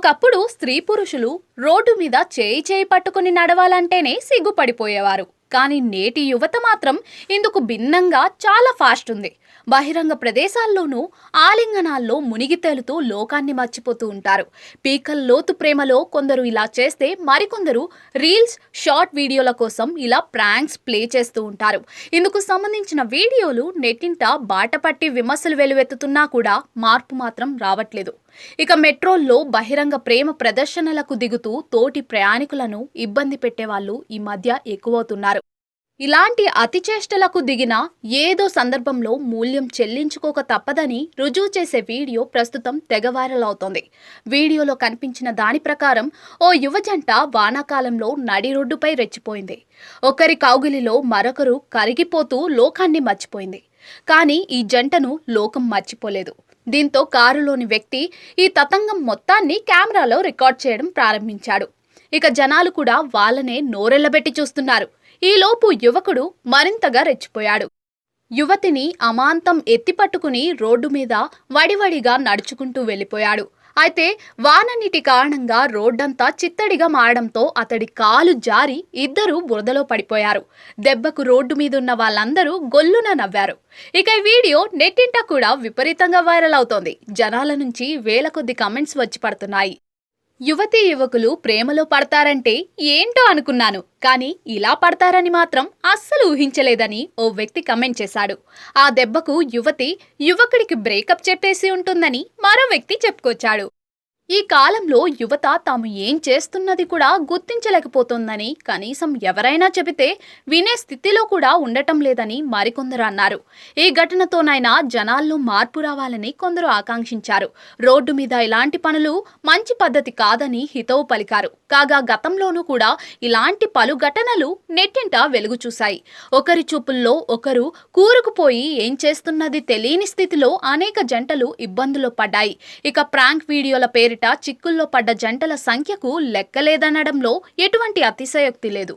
ఒకప్పుడు స్త్రీ పురుషులు రోడ్డు మీద చేయి చేయి పట్టుకుని నడవాలంటేనే సిగ్గుపడిపోయేవారు. కానీ నేటి యువత మాత్రం ఇందుకు భిన్నంగా చాలా ఫాస్ట్ ఉంది. బహిరంగ ప్రదేశాల్లోనూ ఆలింగనాల్లో మునిగి తేలుతూ లోకాన్ని మర్చిపోతూ ఉంటారు. పీకల్ లోతు ప్రేమలో కొందరు ఇలా చేస్తే మరికొందరు రీల్స్, షార్ట్ వీడియోల కోసం ఇలా ప్రాంక్స్ ప్లే చేస్తూ ఉంటారు. ఇందుకు సంబంధించిన వీడియోలు నెట్టింట బాటపట్టి విమర్శలు వెలువెత్తుతున్నా కూడా మార్పు మాత్రం రావట్లేదు. ఇక మెట్రోల్లో బహిరంగ ప్రేమ ప్రదర్శనలకు దిగుతూ తోటి ప్రయాణికులను ఇబ్బంది పెట్టేవాళ్ళు ఈ మధ్య ఎక్కువవుతున్నారు. ఇలాంటి అతిచేష్టలకు దిగిన ఏదో సందర్భంలో మూల్యం చెల్లించుకోక తప్పదని రుజువు చేసే వీడియో ప్రస్తుతం తెగ వైరల్ అవుతోంది. వీడియోలో కనిపించిన దాని ప్రకారం ఓ యువజంట వానాకాలంలో నడి రోడ్డుపై రెచ్చిపోయింది. ఒకరి కౌగిలిలో మరొకరు కరిగిపోతూ లోకాన్ని మర్చిపోయింది. కానీ ఈ జంటను లోకం మర్చిపోలేదు. దీంతో కారులోని వ్యక్తి ఈ తతంగం మొత్తాన్ని కెమెరాలో రికార్డ్ చేయడం ప్రారంభించాడు. ఇక జనాలు కూడా వాళ్ళనే నోరెళ్లబెట్టి చూస్తున్నారు. ఈలోపు యువకుడు మరింతగా రెచ్చిపోయాడు. యువతిని అమాంతం ఎత్తిపట్టుకుని రోడ్డు మీద వడివడిగా నడుచుకుంటూ వెళ్ళిపోయాడు. అయితే వాననీటి కారణంగా రోడ్డంతా చిత్తడిగా మారడంతో అతడి కాలు జారి ఇద్దరు బురదలో పడిపోయారు. దెబ్బకు రోడ్డు మీదున్న వాళ్ళందరూ గొల్లున నవ్వారు. ఇక ఈ వీడియో నెట్టింట కూడా విపరీతంగా వైరల్ అవుతోంది. జనాల నుంచి వేల కొద్ది కమెంట్స్ వచ్చి పడుతున్నాయి. యువతీ యువకులు ప్రేమలో పడతారంటే ఏంటో అనుకున్నాను, కానీ ఇలా పడతారని మాత్రం అస్సలు ఊహించలేదని ఓ వ్యక్తి కమెంట్ చేశాడు. ఆ దెబ్బకు యువతి యువకుడికి బ్రేకప్ చెప్పేసి ఉంటుందని మరో వ్యక్తి చెప్పుకొచ్చాడు. ఈ కాలంలో యువత తాము ఏం చేస్తున్నది కూడా గుర్తించలేకపోతోందని కనీసం ఎవరైనా చెబితే వినే స్థితిలో కూడా ఉండటం లేదని మరికొందరు అన్నారు. ఈ ఘటనతోనైనా జనాల్లో మార్పు రావాలని కొందరు ఆకాంక్షించారు. రోడ్డు మీద ఇలాంటి పనులు మంచి పద్ధతి కాదని హితవు పలికారు. కాగా గతంలోనూ కూడా ఇలాంటి పలు ఘటనలు నెట్టింట వెలుగు చూశాయి. ఒకరి చూపుల్లో ఒకరు కూరుకుపోయి ఏం చేస్తున్నది తెలియని స్థితిలో అనేక జంటలు ఇబ్బందులు పడ్డాయి. ఇక ప్రాంక్ వీడియోల పేరిట చిక్కుల్లో పడ్డ జంటల సంఖ్యకు లెక్కలేదనడంలో ఎటువంటి అతిశయోక్తి లేదు.